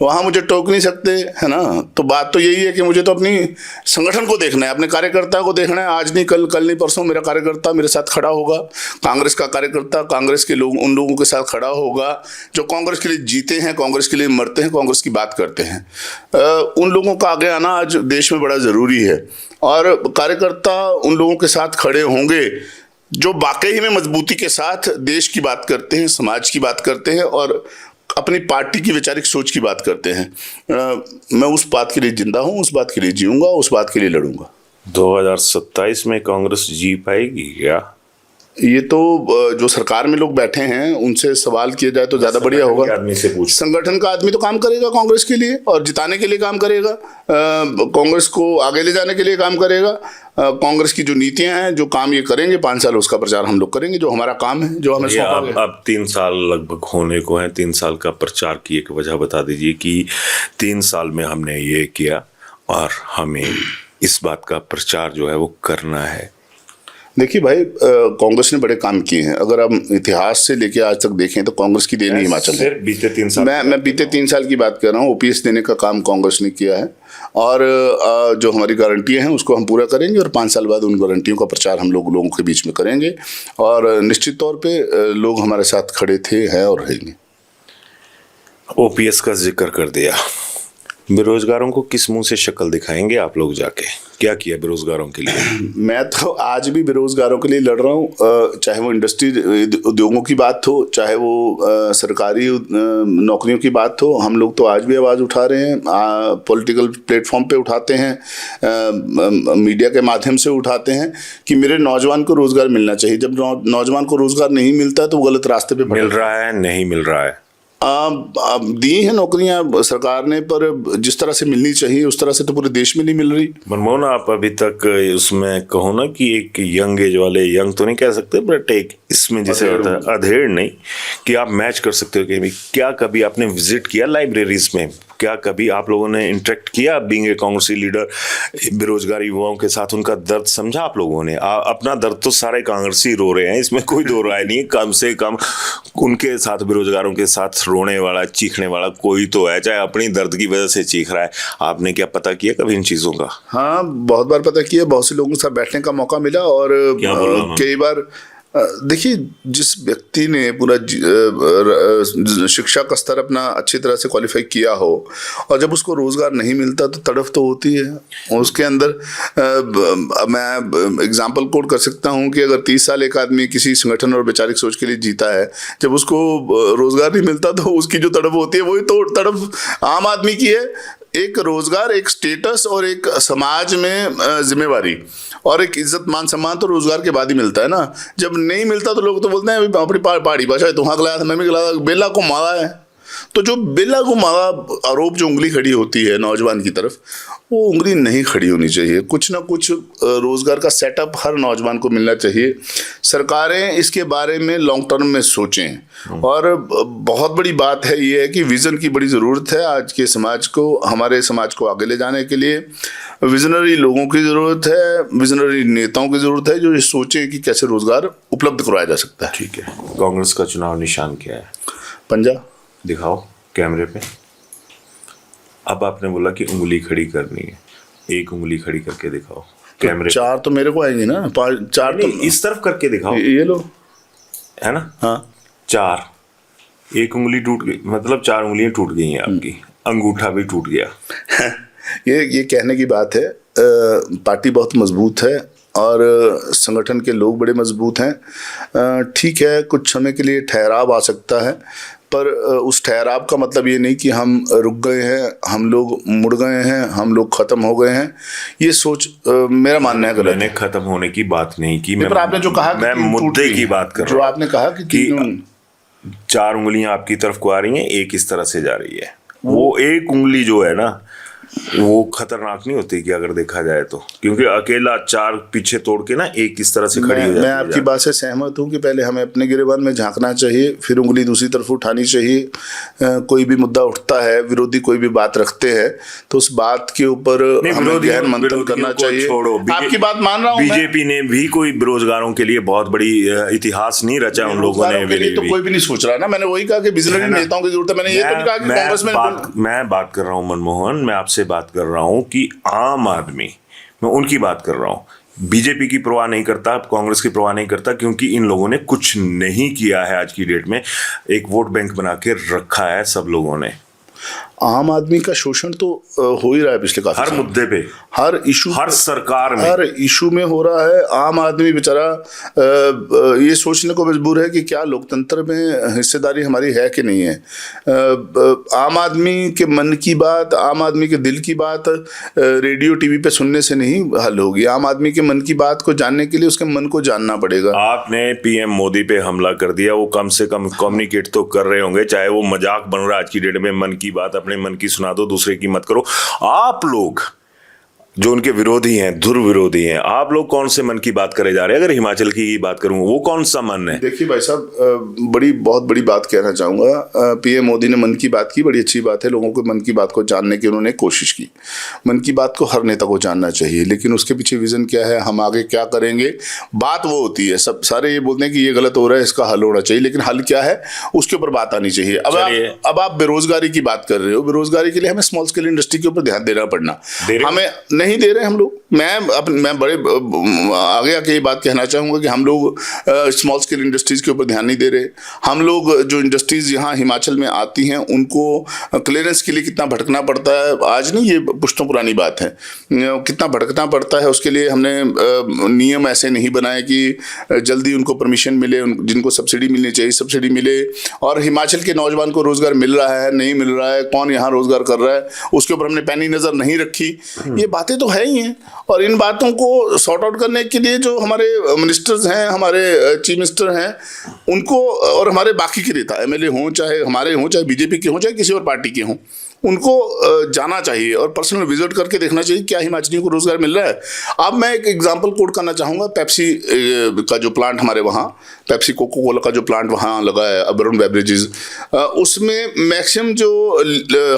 वहां मुझे टोक नहीं सकते, है ना। तो बात तो यही है कि मुझे तो अपनी संगठन को देखना है, अपने कार्यकर्ता को देखना है। आज नहीं कल, कल नहीं परसों मेरा कार्यकर्ता मेरे साथ खड़ा होगा, कांग्रेस का कार्यकर्ता कांग्रेस के लोग उन लोगों के साथ खड़ा होगा जो कांग्रेस के लिए जीते हैं, कांग्रेस के लिए मरते हैं, कांग्रेस की बात करते हैं। उन लोगों का आगे आना आज देश में बड़ा ज़रूरी है, और कार्यकर्ता उन लोगों के साथ खड़े होंगे जो वाकई में मजबूती के साथ देश की बात करते हैं, समाज की बात करते हैं और अपनी पार्टी की वैचारिक सोच की बात करते हैं। मैं उस बात के लिए जिंदा हूं, उस बात के लिए जीऊंगा, उस बात के लिए लड़ूंगा। 2027 में कांग्रेस जी पाएगी क्या? ये तो जो सरकार में लोग बैठे हैं उनसे सवाल किया जाए तो ज्यादा बढ़िया होगा। आदमी से पूछ। संगठन का आदमी तो काम करेगा कांग्रेस के लिए और जिताने के लिए काम करेगा, कांग्रेस को आगे ले जाने के लिए काम करेगा। कांग्रेस की जो नीतियां हैं, जो काम ये करेंगे 5 साल उसका प्रचार हम लोग करेंगे, जो हमारा काम है, जो हमें सौंपा गया। अब 3 साल लगभग होने को हैं। 3 साल का प्रचार की एक वजह बता दीजिए कि 3 साल में हमने ये किया और हमें इस बात का प्रचार जो है वो करना है। देखिए भाई, कांग्रेस ने बड़े काम किए हैं। अगर हम इतिहास से लेके आज तक देखें तो कांग्रेस की देन ही हिमाचल है। बीते 3 साल मैं बीते 3 साल की बात कर रहा हूँ। ओपीएस देने का काम कांग्रेस ने किया है और जो हमारी गारंटियां हैं उसको हम पूरा करेंगे और 5 साल बाद उन गारंटियों का प्रचार हम लोगों के बीच में करेंगे और निश्चित तौर पे लोग हमारे साथ खड़े थे, हैं और रहेंगे। ओपीएस का जिक्र कर दिया, बेरोजगारों को किस मुंह से शक्ल दिखाएंगे आप लोग? जाके क्या किया बेरोजगारों के लिए? मैं तो आज भी बेरोजगारों के लिए लड़ रहा हूँ, चाहे वो इंडस्ट्री उद्योगों की बात हो, चाहे वो सरकारी नौकरियों की बात हो। हम लोग तो आज भी आवाज़ उठा रहे हैं, पॉलिटिकल प्लेटफॉर्म पे उठाते हैं, मीडिया के माध्यम से उठाते हैं कि मेरे नौजवान को रोजगार मिलना चाहिए। जब नौजवान को रोजगार नहीं मिलता तो वो गलत रास्ते पे मिल रहा है, नहीं मिल रहा है। दी हैं नौकरियां सरकार ने, पर जिस तरह से मिलनी चाहिए उस तरह से तो पूरे देश में नहीं मिल रही। मनमोहन, आप अभी तक उसमें कहो ना कि एक यंग एज वाले, यंग तो नहीं कह सकते बट एक इसमें जैसे होता है अधेड़ नहीं, कि आप मैच कर सकते हो कि क्या कभी आपने विजिट किया लाइब्रेरीज में? क्या कभी आप लोगों ने इंटरेक्ट किया बीइंग ए कांग्रेसी लीडर बेरोजगारी युवाओं के साथ? उनका दर्द समझा आप लोगों ने? अपना दर्द तो सारे कांग्रेसी रो रहे हैं, इसमें कोई दो राय नहीं। कम से कम उनके साथ, बेरोजगारों के साथ रोने वाला, चीखने वाला कोई तो है, चाहे अपनी दर्द की वजह से चीख रहा है। आपने क्या पता किया कभी इन चीजों का? हाँ, बहुत बार पता किया, बहुत से लोगों के साथ बैठने का मौका मिला और कई बार देखिए, जिस व्यक्ति ने पूरा शिक्षा का स्तर अपना अच्छी तरह से क्वालिफाई किया हो और जब उसको रोजगार नहीं मिलता तो तड़फ तो होती है उसके अंदर। मैं एग्जांपल कोट कर सकता हूं कि अगर 30 साल एक आदमी किसी संगठन और वैचारिक सोच के लिए जीता है, जब उसको रोजगार नहीं मिलता तो उसकी जो तड़फ होती है वही तो तड़फ आम आदमी की है। एक रोजगार, एक स्टेटस और एक समाज में जिम्मेवारी और एक इज्जत मान सम्मान तो रोजगार के बाद ही मिलता है ना। जब नहीं मिलता तो लोग तो बोलते हैं अपनी पहाड़ी भाषा है, तुहा खिलाया था, मैं भी खिलाया, बेला को मारा है। तो जो बेला को मारा आरोप, जो उंगली खड़ी होती है नौजवान की तरफ, वो उंगली नहीं खड़ी होनी चाहिए। कुछ ना कुछ रोजगार का सेटअप हर नौजवान को मिलना चाहिए। सरकारें इसके बारे में लॉन्ग टर्म में सोचें और बहुत बड़ी बात है ये है कि विजन की बड़ी ज़रूरत है आज के समाज को, हमारे समाज को आगे ले जाने के लिए। विजनरी लोगों की ज़रूरत है, विजनरी नेताओं की ज़रूरत है जो ये सोचे कि कैसे रोजगार उपलब्ध करवाया जा सकता है। ठीक है, कांग्रेस का चुनाव निशान क्या है? पंजा दिखाओ कैमरे पे। अब आपने बोला कि उंगली खड़ी करनी है, एक उंगली खड़ी करके दिखाओ कैमरे। 4 तो मेरे को आएंगी ना, 4 तो इस तरफ करके दिखाओ, ये लो, है ना? हाँ, 4, एक उंगली टूट गई, मतलब 4 उंगलियां टूट गई हैं आपकी, अंगूठा भी टूट गया। ये कहने की बात है। पार्टी बहुत मजबूत है और संगठन के लोग बड़े मजबूत हैं। ठीक है, कुछ समय के लिए ठहराव आ सकता है, पर उस ठहराव का मतलब ये नहीं कि हम रुक गए हैं, हम लोग मुड़ गए हैं, हम लोग खत्म हो गए हैं। ये सोच मेरा मानना है गलत। मैंने खत्म होने की बात नहीं की, पर आपने जो कहा, मैं मुद्दे की बात कर रहा हूं। जो आपने कहा कि 4 उंगलियां आपकी तरफ को आ रही हैं, एक इस तरह से जा रही है। वो एक उंगली जो है ना, वो खतरनाक नहीं होती कि अगर देखा जाए तो, क्योंकि अकेला 4 पीछे तोड़ के ना एक इस तरह से खड़ी हो जाती है। मैं आपकी बात से सहमत हूँ कि पहले हमें अपने गिरेबान में झांकना चाहिए, फिर उंगली दूसरी तरफ उठानी चाहिए। कोई भी मुद्दा उठता है, विरोधी कोई भी बात रखते हैं तो उस बात के ऊपर हमें गहन मंथन करना चाहिए। आपकी बात मान रहा हूँ। बीजेपी ने भी कोई बेरोजगारों के लिए बहुत बड़ी इतिहास नहीं रचा उन लोगों ने। तो कोई भी नहीं सोच रहा ना, मैंने वही कहा कि विजनरी नेताओं की जरूरत है। मैंने ये तो नहीं कहा कि कांग्रेस में। मैं बात कर रहा हूँ मनमोहन, मैं आपसे बात कर रहा हूं कि आम आदमी, मैं उनकी बात कर रहा हूं। बीजेपी की परवाह नहीं करता, कांग्रेस की परवाह नहीं करता, क्योंकि इन लोगों ने कुछ नहीं किया है। आज की डेट में एक वोट बैंक बना के रखा है सब लोगों ने। आम आदमी का शोषण तो हो ही रहा है पिछले काफी हर सालों। मुद्दे पे, हर इशू, हर सरकार में, हर इशू में हो रहा है। आम आदमी बेचारा ये सोचने को मजबूर है कि क्या लोकतंत्र में हिस्सेदारी हमारी है कि नहीं है। आम आदमी के मन की बात, आम आदमी के दिल की बात रेडियो टीवी पे सुनने से नहीं हल होगी। आम आदमी के मन की बात को जानने के लिए उसके मन को जानना पड़ेगा। आपने पीएम मोदी पे हमला कर दिया, वो कम से कम कम्युनिकेट तो कर रहे होंगे, चाहे वो मजाक बन रहा है आज की डेट में, मन की बात अपने मन की सुना दो, दूसरे की मत करो। आप लोग जो उनके विरोधी हैं, दुर्विरोधी हैं, आप लोग कौन से मन की बात करे जा रहे हैं? अगर हिमाचल की बात करूं, वो कौन सा मन है? देखिए भाई साहब, बहुत बड़ी बात कहना चाहूँगा। पीएम मोदी ने मन की बात की, बड़ी अच्छी बात है। लोगों को मन की बात को जानने की उन्होंने कोशिश की। मन की बात को हर नेता को जानना चाहिए, लेकिन उसके पीछे विजन क्या है, हम आगे क्या करेंगे, बात वो होती है। सब सारे ये बोलते हैं कि ये गलत हो रहा है, इसका हल होना चाहिए, लेकिन हल क्या है उसके ऊपर बात आनी चाहिए। अब आप बेरोजगारी की बात कर रहे हो। बेरोजगारी के लिए हमें स्मॉल स्केल इंडस्ट्री के ऊपर ध्यान देना पड़ना, हमें नहीं दे रहे हम लोग। मैं बड़े आगे आके ये बात कहना चाहूँगा कि हम लोग स्मॉल स्केल इंडस्ट्रीज़ के ऊपर ध्यान नहीं दे रहे। हम लोग जो इंडस्ट्रीज़ यहाँ हिमाचल में आती हैं उनको क्लियरेंस के लिए कितना भटकना पड़ता है। आज नहीं, ये पुश्तों पुरानी बात है, कितना भटकना पड़ता है। उसके लिए हमने नियम ऐसे नहीं बनाए कि जल्दी उनको परमिशन मिले, जिनको सब्सिडी मिलनी चाहिए सब्सिडी मिले। और हिमाचल के नौजवान को रोज़गार मिल रहा है, नहीं मिल रहा है, कौन यहाँ रोज़गार कर रहा है, उसके ऊपर हमने पैनी नज़र नहीं रखी। ये बातें तो है ही हैं। और इन बातों को सॉर्ट आउट करने के लिए जो हमारे मिनिस्टर्स हैं, हमारे चीफ मिनिस्टर हैं, उनको, और हमारे बाकी के नेता एमएलए हों, चाहे हमारे हों, चाहे बीजेपी के हों, चाहे किसी और पार्टी के हों, उनको जाना चाहिए और पर्सनल विजिट करके देखना चाहिए क्या हिमाचलियों को रोजगार मिल रहा है। अब मैं एक एग्जांपल कोट करना चाहूँगा। पेप्सी का जो प्लांट हमारे वहाँ, पेप्सी कोको कोला का जो प्लांट वहाँ लगा है, अबरून बेवरेजेस, उसमें मैक्सिमम जो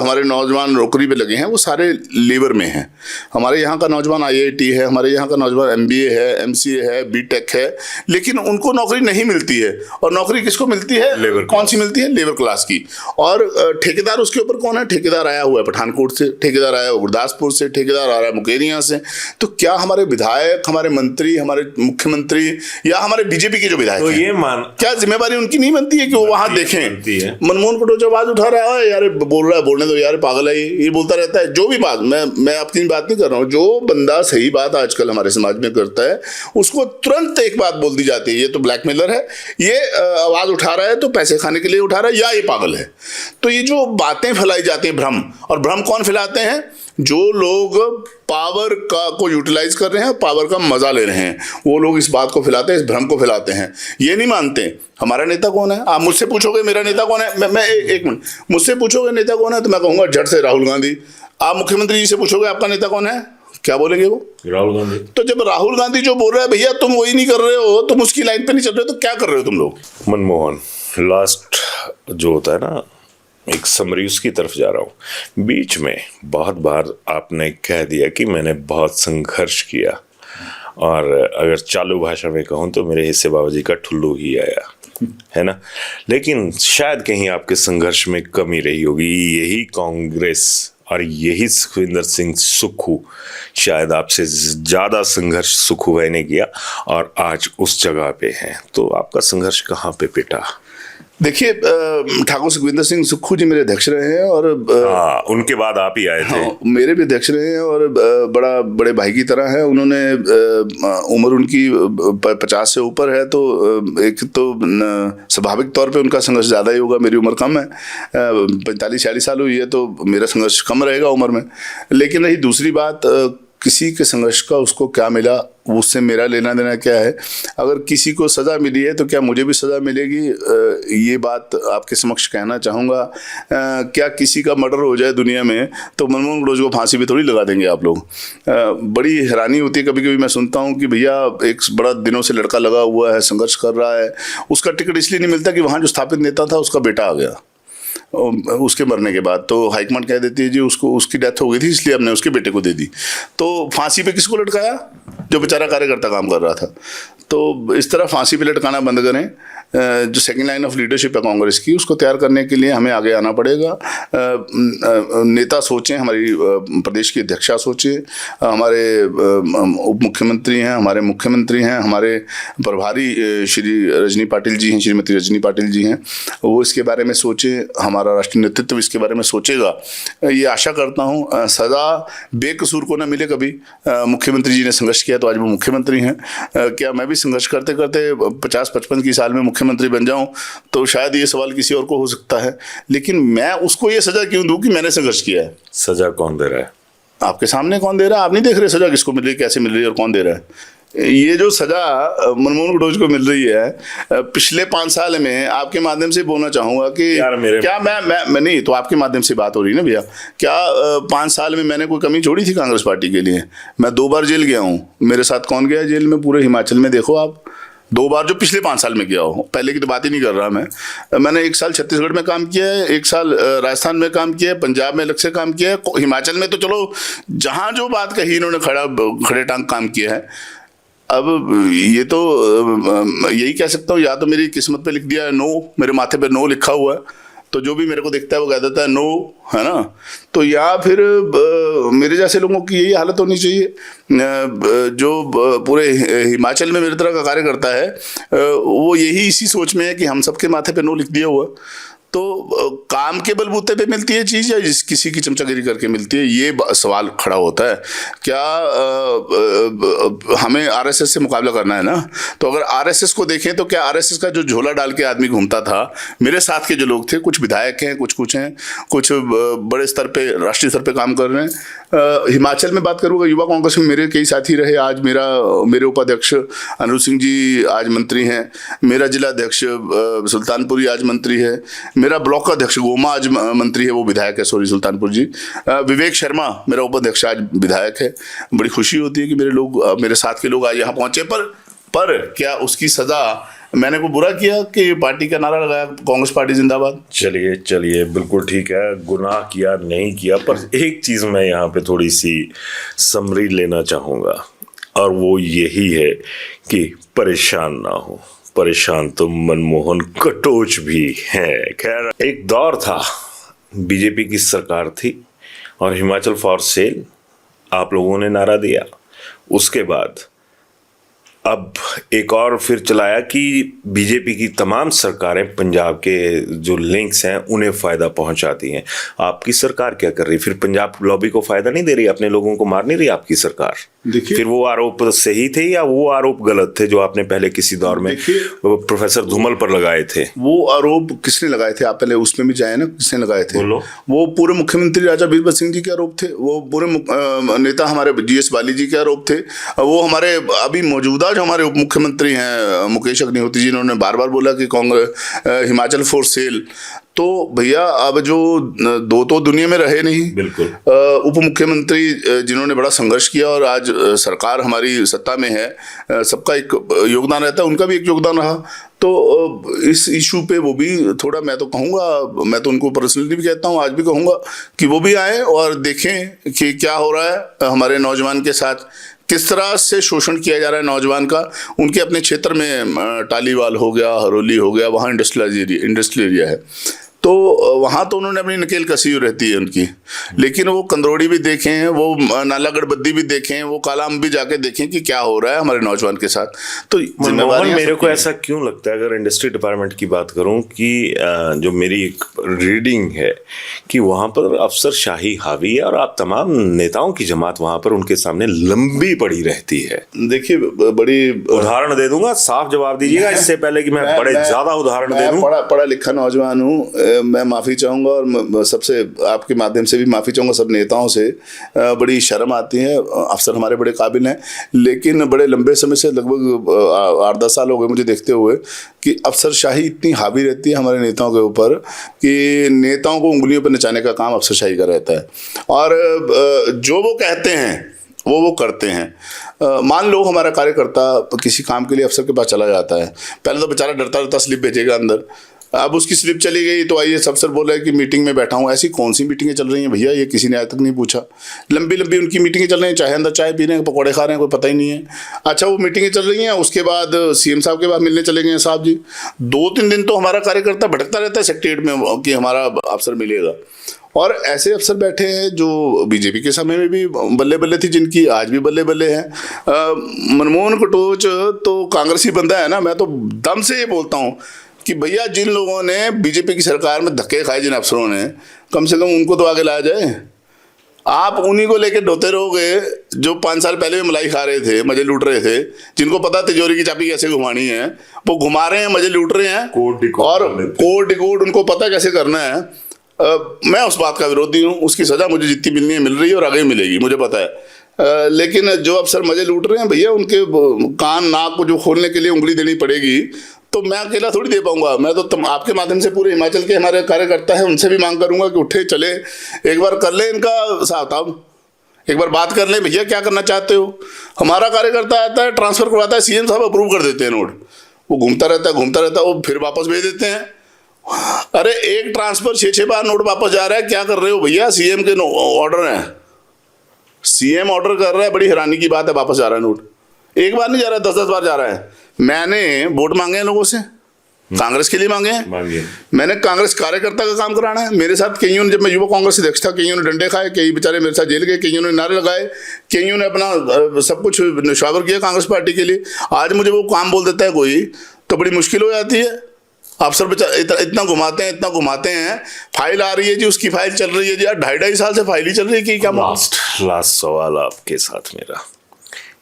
हमारे नौजवान नौकरी पे लगे हैं वो सारे लेबर में हैं। हमारे यहाँ का नौजवान IIT है, हमारे यहाँ का नौजवान MBA है, MCA है, BTech है, लेकिन उनको नौकरी नहीं मिलती है। और नौकरी किसको मिलती है? कौन सी मिलती है? लेबर क्लास की। और ठेकेदार उसके ऊपर कौन है? ठेकेदार आया हुआ है पठानकोट से, ठेकेदार आया हुआ गुरदासपुर से, ठेकेदार आ रहा है मुकेरियां से। तो क्या हमारे विधायक, हमारे मंत्री, हमारे मुख्यमंत्री या हमारे बीजेपी के जो विधायक तो हैं, ये क्या जिम्मेवारी उनकी नहीं बनती है कि वो वहां देखें? मनमोहन कटोच आवाज उठा रहा है, यार बोल रहा है, बोलने दो यार, पागल है ये बोलता रहता है। जो भी बात, मैं आपकी बात नहीं कर रहा हूँ, जो बंदा सही बात आजकल हमारे समाज में करता है उसको तुरंत एक बात बोल दी जाती है, ये तो ब्लैकमेलर है, ये आवाज उठा रहा है तो पैसे खाने के लिए उठा रहा है, या ये पागल है। तो ये जो बातें फैलाई जाती हैं, भ्रम, और भ्रम कौन फैलाते हैं? जो लोग पावर को यूटिलाइज कर रहे हैं, पावर का मजा ले रहे हैं, वो लोग इस बात को फैलाते हैं, इस भ्रम को फैलाते हैं। ये नहीं मानते हमारा नेता कौन है। आप मुझसे पूछोगे मेरा नेता कौन है, मैं एक मिनट, मुझसे पूछोगे नेता कौन है तो मैं कहूंगा झट से राहुल गांधी। आप मुख्यमंत्री जी से पूछोगे आपका नेता कौन है, क्या बोलेंगे वो? राहुल गांधी। तो जब राहुल गांधी जो बोल रहा है भैया तुम वही नहीं कर रहे हो, तुम उसकी लाइन पे नहीं चल रहे हो, तो क्या कर रहे हो तुम लोग? मनमोहन, लास्ट जो होता है ना, एक समरी उसकी तरफ जा रहा हूँ। बीच में बहुत बार आपने कह दिया कि मैंने बहुत संघर्ष किया, और अगर चालू भाषा में कहूँ तो मेरे हिस्से बाबा जी का ठुल्लू ही आया, है ना। लेकिन शायद कहीं आपके संघर्ष में कमी रही होगी। यही कांग्रेस और यही सुखविंदर सिंह सुक्खू शायद आपसे ज़्यादा संघर्ष सुक्खू भाई ने किया, और आज उस जगह पे हैं। तो आपका संघर्ष कहाँ पे पिटा? देखिए, ठाकुर सुखविंदर सिंह सुक्खू जी मेरे अध्यक्ष रहे हैं, और उनके बाद आप ही आए थे। मेरे भी अध्यक्ष रहे हैं, और बड़े भाई की तरह है। उन्होंने उम्र उनकी 50 से ऊपर है, तो एक तो स्वाभाविक तौर पे उनका संघर्ष ज़्यादा ही होगा। मेरी उम्र कम है, 45-46 साल हुई है, तो मेरा संघर्ष कम रहेगा उम्र में। लेकिन रही दूसरी बात, किसी के संघर्ष का उसको क्या मिला, उससे मेरा लेना देना क्या है। अगर किसी को सज़ा मिली है तो क्या मुझे भी सज़ा मिलेगी, ये बात आपके समक्ष कहना चाहूँगा। क्या किसी का मर्डर हो जाए दुनिया में तो मनमोहन कटोच को फांसी पे थोड़ी लगा देंगे आप लोग? बड़ी हैरानी होती है कभी कभी। मैं सुनता हूँ कि भैया एक बड़ा दिनों से लड़का लगा हुआ है, संघर्ष कर रहा है, उसका टिकट इसलिए नहीं मिलता कि वहाँ जो स्थापित नेता था उसका बेटा आ गया उसके मरने के बाद, तो हाईकमांड कह देती है जी उसको, उसकी डेथ हो गई थी इसलिए हमने उसके बेटे को दे दी। तो फांसी पे किसको लटकाया? जो बेचारा कार्यकर्ता काम कर रहा था। तो इस तरह फांसी पे लटकाना बंद करें। जो सेकंड लाइन ऑफ लीडरशिप है कांग्रेस की, उसको तैयार करने के लिए हमें आगे आना पड़ेगा। नेता सोचें, हमारी प्रदेश की अध्यक्षा सोचें, हमारे उप मुख्यमंत्री हैं, हमारे मुख्यमंत्री हैं, हमारे प्रभारी श्री रजनी पाटिल जी हैं, श्रीमती रजनी पाटिल जी हैं, वो इसके बारे में सोचें। हमारा राष्ट्रीय नेतृत्व इसके बारे में सोचेगा। ये आशा करता हूँ सज़ा बेकसूर को न मिले कभी। मुख्यमंत्री जी ने संघर्ष किया तो आज वो मुख्यमंत्री हैं। क्या मैं भी संघर्ष करते करते 50-55 की साल में मुख्यमंत्री बन जाऊँ तो शायद ये सवाल किसी और को हो सकता है, लेकिन मैं उसको ये सज़ा क्यों दूँ कि मैंने संघर्ष किया है। सजा कौन दे रहा है? आपके सामने कौन दे रहा है, आप नहीं देख रहे सज़ा किसको मिल रही है, कैसे मिल रही है और कौन दे रहा है। ये जो सज़ा मनमोहन कटोच को मिल रही है पिछले 5 साल में, आपके माध्यम से बोलना चाहूँगा कि क्या मैं नहीं तो आपके माध्यम से बात हो रही है ना भैया, क्या 5 साल में मैंने कोई कमी छोड़ी थी कांग्रेस पार्टी के लिए? मैं 2 बार जेल गया हूँ। मेरे साथ कौन गया जेल में? पूरे हिमाचल में देखो आप, 2 बार जो पिछले 5 साल में गया हो, पहले की तो बात ही नहीं कर रहा मैंने 1 साल छत्तीसगढ़ में काम किया है, 1 साल राजस्थान में काम किया है, पंजाब में अलग से काम किया है, हिमाचल में तो चलो जहाँ जो बात कही इन्होंने खड़े टांग काम किया है। अब ये तो यही कह सकता हूँ, या तो मेरी किस्मत पे लिख दिया है नो, मेरे माथे पे नो लिखा हुआ है, तो जो भी मेरे को दिखता है वो कह देता है नो, है ना। तो या फिर मेरे जैसे लोगों की यही हालत होनी चाहिए। जो पूरे हिमाचल में मेरे तरह का कार्य करता है वो यही इसी सोच में है कि हम सबके माथे पे नो लिख दिया हुआ। तो काम के बलबूते पे मिलती है चीज़ या किसी की चमचागिरी करके मिलती है, ये सवाल खड़ा होता है। क्या हमें आरएसएस से मुकाबला करना है ना, तो अगर आरएसएस को देखें तो क्या आरएसएस का जो झोला डाल के आदमी घूमता था, मेरे साथ के जो लोग थे, कुछ विधायक हैं, कुछ हैं, कुछ बड़े स्तर पे राष्ट्रीय स्तर पे काम कर रहे हैं। हिमाचल में बात करूँगा, युवा कांग्रेस में मेरे कई साथी रहे। आज मेरे उपाध्यक्ष अनुज सिंह जी आज मंत्री हैं, मेरा जिला अध्यक्ष सुल्तानपुरी आज मंत्री है, मेरा ब्लॉक अध्यक्ष गोमा आज मंत्री है, वो विधायक है सॉरी सुल्तानपुर जी। विवेक शर्मा मेरा उपाध्यक्ष आज विधायक है। बड़ी खुशी होती है कि मेरे साथ के लोग आज यहाँ पहुंचे। पर क्या उसकी सजा मैंने को बुरा किया कि पार्टी का नारा लगाया कांग्रेस पार्टी जिंदाबाद? चलिए बिल्कुल ठीक है, गुनाह किया नहीं किया, पर एक चीज मैं यहाँ पे थोड़ी सी समरी लेना चाहूंगा और वो यही है कि परेशान ना हो। परेशान तो मनमोहन कटोच भी हैं। खैर, एक दौर था, बीजेपी की सरकार थी और हिमाचल फॉर सेल आप लोगों ने नारा दिया। उसके बाद अब एक और फिर चलाया कि बीजेपी की तमाम सरकारें पंजाब के जो लिंक्स हैं उन्हें फ़ायदा पहुंचाती हैं। आपकी सरकार क्या कर रही? फिर पंजाब लॉबी को फ़ायदा नहीं दे रही, अपने लोगों को मार नहीं रही आपकी सरकार? देखिए, फिर वो आरोप सही थे या वो आरोप गलत थे जो आपने पहले किसी दौर में प्रोफेसर धूमल पर लगाए थे? वो आरोप किसने लगाए थे? आप पहले उसमें भी जाए ना, किसने लगाए थे? बोलो। वो पूरे मुख्यमंत्री राजा बीरबल सिंह जी के आरोप थे, वो पूरे नेता हमारे GS बाली जी के आरोप थे, वो हमारे अभी मौजूदा जो हमारे उप मुख्यमंत्री हैं मुकेश अग्निहोत्री जी, इन्होंने बार बार बोला कि कांग्रेस हिमाचल फॉर सेल। तो भैया अब जो 2 तो दुनिया में रहे नहीं, बिल्कुल। उप मुख्यमंत्री जिन्होंने बड़ा संघर्ष किया और आज सरकार हमारी सत्ता में है, सबका एक योगदान रहता है, उनका भी एक योगदान रहा। तो इस इशू पे वो भी थोड़ा, मैं तो कहूँगा, मैं तो उनको पर्सनली भी कहता हूँ, आज भी कहूँगा कि वो भी आए और देखें कि क्या हो रहा है हमारे नौजवान के साथ, किस तरह से शोषण किया जा रहा है नौजवान का। उनके अपने क्षेत्र में टालीवाल हो गया, हरोली हो गया, वहाँ इंडस्ट्रियल एरिया है, तो वहाँ तो उन्होंने अपनी नकेल कसी हुई रहती है उनकी, लेकिन वो कंदरोड़ी भी देखें, वो नालागढ़ बद्दी भी देखें, वो कालाम भी जाके देखें कि क्या हो रहा है हमारे नौजवान के साथ। तो जिम्मेवारी मेरे को ऐसा क्यों लगता है, अगर इंडस्ट्री डिपार्टमेंट की बात करूं, कि जो मेरी एक रीडिंग है कि वहाँ पर अफसरशाही हावी है और आप तमाम नेताओं की जमात वहाँ पर उनके सामने लंबी पड़ी रहती है। देखिए, बड़ी उदाहरण दे दूंगा, साफ जवाब दीजिएगा इससे पहले कि मैं बड़े ज्यादा उदाहरण दे दूं। पढ़ा लिखा नौजवान हूँ, मैं माफ़ी चाहूँगा और सबसे आपके माध्यम से भी माफ़ी चाहूँगा सब नेताओं से। बड़ी शर्म आती है, अफसर हमारे बड़े काबिल हैं, लेकिन बड़े लंबे समय से लगभग 8-10 साल हो गए मुझे देखते हुए कि अफसरशाही इतनी हावी रहती है हमारे नेताओं के ऊपर कि नेताओं को उंगलियों पर नचाने का काम अफसरशाही का रहता है और जो वो कहते हैं वो करते हैं। मान लो हमारा कार्यकर्ता किसी काम के लिए अफसर के पास चला जाता है, पहले तो बेचारा डरता डरता स्लिप भेजेगा अंदर, अब उसकी स्लिप चली गई तो आइए अफसर बोला है कि मीटिंग में बैठा हूँ। ऐसी कौन सी मीटिंगें चल रही हैं भैया, ये किसी ने आज तक नहीं पूछा। लंबी लंबी उनकी मीटिंगें चल रही हैं, चाहे अंदर चाय पी रहे हैं, पकौड़े खा रहे हैं, कोई पता ही नहीं है। अच्छा, वो मीटिंगें चल रही हैं, उसके बाद CM साहब के बाद मिलने चले गए हैं साहब जी। 2-3 दिन तो हमारा कार्यकर्ता भटकता रहता है सेक्रेटरीट में कि हमारा अफसर मिलेगा। और ऐसे अफसर बैठे हैं जो बीजेपी के समय में भी बल्ले बल्ले थी, जिनकी आज भी बल्ले बल्ले हैं। मनमोहन कटोच तो कांग्रेसी बंदा है ना, मैं तो दम से ये बोलता हूँ कि भैया जिन लोगों ने बीजेपी की सरकार में धक्के खाए, जिन अफसरों ने, कम से कम उनको तो आगे लाया जाए। आप उन्हीं को लेकर ढोते रहोगे जो 5 साल पहले भी मलाई खा रहे थे, मजे लूट रहे थे, जिनको पता तिजोरी की चाबी कैसे घुमानी है, वो घुमा रहे हैं, मजे लूट रहे हैं, और कोड डिकोड उनको पता कैसे करना है। मैं उस बात का विरोधी हूँ। उसकी सजा मुझे जितनी मिलनी है मिल रही है और आगे मिलेगी, मुझे पता है। लेकिन जो अफसर मजे लूट रहे हैं भैया, उनके कान नाक को जो खोलने के लिए उंगली देनी पड़ेगी, तो मैं अकेला थोड़ी दे पाऊंगा। मैं तो आपके माध्यम से पूरे हिमाचल के हमारे कार्यकर्ता हैं, उनसे भी मांग करूंगा कि उठे चले, एक बार कर ले इनका हिसाब, एक बार बात कर ले भैया क्या करना चाहते हो। हमारा कार्यकर्ता आता है, ट्रांसफर करवाता है, सीएम साहब अप्रूव कर देते हैं नोट, वो घूमता रहता है, वो फिर वापस भेज देते हैं। अरे एक ट्रांसफर 6-6 बार नोट वापस जा रहा है, क्या कर रहे हो भैया। सीएम के ऑर्डर है, सीएम ऑर्डर कर रहा है, बड़ी हैरानी की बात है, वापस जा रहा है नोट। एक बार नहीं जा रहा है, 10-10 बार जा रहा है। मैंने वोट मांगे हैं लोगों से, कांग्रेस के लिए मांगे हैं। मैंने कांग्रेस कार्यकर्ता का काम कराना है। मेरे साथ कईयों ने, जब मैं युवा कांग्रेस अध्यक्ष था, कईयों ने डंडे खाए, कई बेचारे मेरे साथ जेल गए, कईयों ने नारे लगाए, कईयों ने अपना सब कुछ निछावर किया कांग्रेस पार्टी के लिए। आज मुझे वो काम बोल देता है कोई, तो बड़ी मुश्किल हो जाती है। अफसर बेचारे इतना घुमाते हैं, फाइल आ रही है जी, उसकी फाइल चल रही है जी, 2.5 साल से फाइल ही चल रही है कि क्या। लास्ट सवाल आपके साथ मेरा,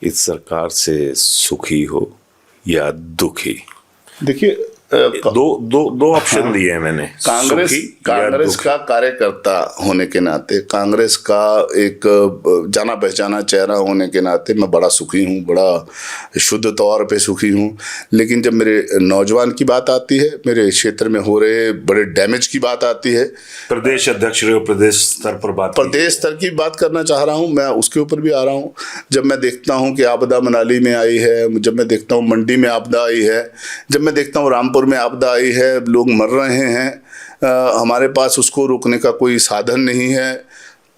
इस सरकार से सुखी हो या दुखी? देखिए, दो ऑप्शन दिए हैं मैंने। कांग्रेस का कार्यकर्ता होने के नाते, कांग्रेस का एक जाना पहचाना चेहरा होने के नाते मैं बड़ा सुखी हूँ, बड़ा शुद्ध तौर पे सुखी हूँ। लेकिन जब मेरे नौजवान की बात आती है, मेरे क्षेत्र में हो रहे बड़े डैमेज की बात आती है, प्रदेश अध्यक्ष रहे हो, प्रदेश स्तर पर प्रदेश स्तर की बात करना चाह रहा हूँ, मैं उसके ऊपर भी आ रहा हूँ। जब मैं देखता हूँ कि आपदा मनाली में आई है, जब मैं देखता हूँ मंडी में आपदा आई है, जब मैं देखता हूँ रामपुर में आपदा आई है, लोग मर रहे हैं, हमारे पास उसको रोकने का कोई साधन नहीं है,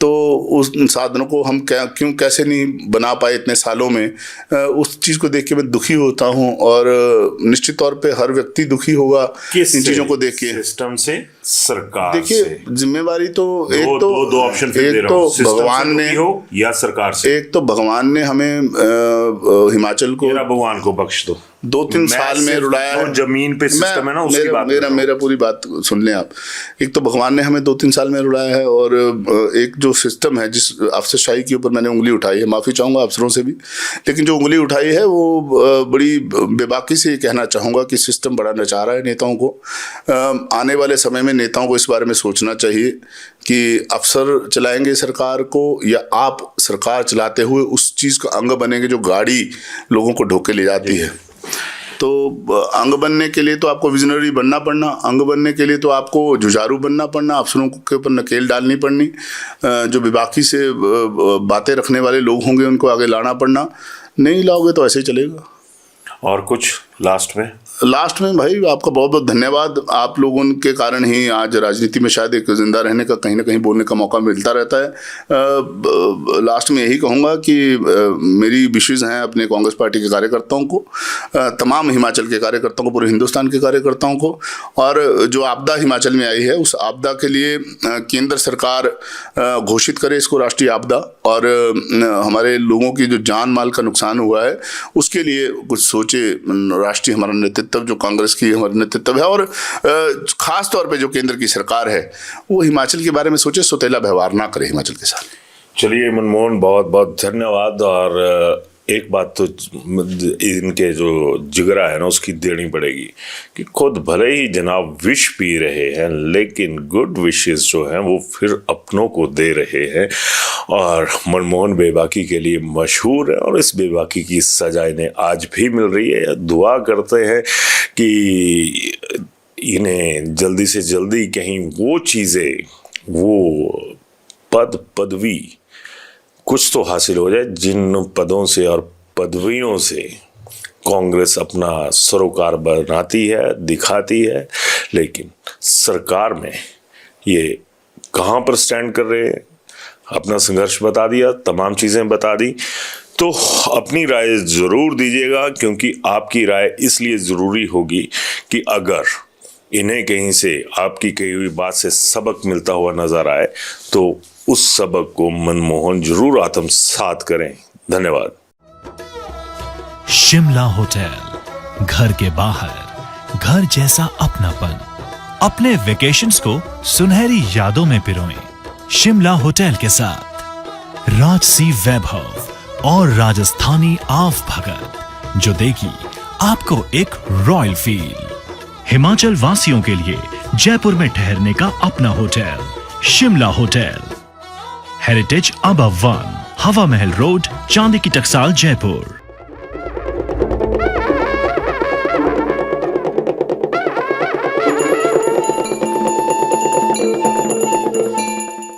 तो उस साधनों को हम क्यों कैसे नहीं बना पाए इतने सालों में, उस चीज़ को देख के मैं दुखी होता हूँ। और निश्चित तौर पे हर व्यक्ति दुखी होगा इन चीज़ों को देख के। सिस्टम से, सरकार देखिए, जिम्मेवारी तो दो ऑप्शन एक तो भगवान ने हो या सरकार से। एक तो भगवान ने हमें हिमाचल को, भगवान को बख्श दो, 2-3 साल में रुलाया है। जमीन पे सिस्टम है ना, उसकी बात मेरा पूरी बात सुन लें आप। एक तो भगवान ने हमें 2-3 साल में रुलाया है, और एक जो सिस्टम है, जिस अफसरशाही के ऊपर मैंने उंगली उठाई है, माफ़ी चाहूँगा अफसरों से भी, लेकिन जो उंगली उठाई है वो बड़ी बेबाकी से कहना चाहूँगा कि सिस्टम बड़ा नचा रहा है नेताओं को। आने वाले समय में नेताओं को इस बारे में सोचना चाहिए कि अफसर चलाएंगे सरकार को, या आप सरकार चलाते हुए उस चीज़ का अंग बनेंगे जो गाड़ी लोगों को ढोके ले जाती है। तो अंग बनने के लिए तो आपको विजनरी बनना पड़ना, अंग बनने के लिए तो आपको जुझारू बनना पड़ना, अफसरों के ऊपर नकेल डालनी पड़नी, जो बेबाकी से बातें रखने वाले लोग होंगे उनको आगे लाना पड़ना। नहीं लाओगे तो ऐसे ही चलेगा। और कुछ लास्ट में भाई आपका बहुत बहुत धन्यवाद। आप लोगों के कारण ही आज राजनीति में शायद एक जिंदा रहने का, कहीं ना कहीं बोलने का मौका मिलता रहता है। लास्ट में यही कहूँगा कि मेरी विशेष हैं अपने कांग्रेस पार्टी के कार्यकर्ताओं को, तमाम हिमाचल के कार्यकर्ताओं को, पूरे हिंदुस्तान के कार्यकर्ताओं को। और जो आपदा हिमाचल में आई है, उस आपदा के लिए केंद्र सरकार घोषित करे इसको राष्ट्रीय आपदा, और हमारे लोगों की जो जान माल का नुकसान हुआ है उसके लिए कुछ सोचे राष्ट्रीय हमारा नेतृत्व, जो कांग्रेस की हमारा नेतृत्व है, और खास तौर पे जो केंद्र की सरकार है वो हिमाचल के बारे में सोचे, सौतेला व्यवहार ना करे हिमाचल के साथ। चलिए मनमोहन, बहुत बहुत धन्यवाद। और एक बात तो इनके जो जिगरा है ना उसकी देनी पड़ेगी कि खुद भले ही जनाब विष पी रहे हैं, लेकिन गुड विशेस जो हैं वो फिर अपनों को दे रहे हैं। और मनमोहन बेबाकी के लिए मशहूर है, और इस बेबाकी की सजा इन्हें आज भी मिल रही है। दुआ करते हैं कि इन्हें जल्दी से जल्दी कहीं वो चीज़ें, वो पद पदवी कुछ तो हासिल हो जाए जिन पदों से और पदवियों से कांग्रेस अपना सरोकार बनाती है, दिखाती है। लेकिन सरकार में ये कहाँ पर स्टैंड कर रहे हैं, अपना संघर्ष बता दिया, तमाम चीज़ें बता दी। तो अपनी राय ज़रूर दीजिएगा, क्योंकि आपकी राय इसलिए ज़रूरी होगी कि अगर इन्हें कहीं से आपकी कही हुई बात से सबक मिलता हुआ नज़र आए तो उस सबक को मनमोहन जरूर आत्मसात करें। धन्यवाद। शिमला होटल, घर के बाहर घर जैसा अपनापन। अपने वेकेशंस को सुनहरी यादों में पिरोएं शिमला होटल के साथ। राजसी वैभव और राजस्थानी आव भगत जो देगी आपको एक रॉयल फील। हिमाचल वासियों के लिए जयपुर में ठहरने का अपना hotel Shimla hotel. Heritage above 1, हवा महल रोड, चांदी की टकसाल, जयपुर।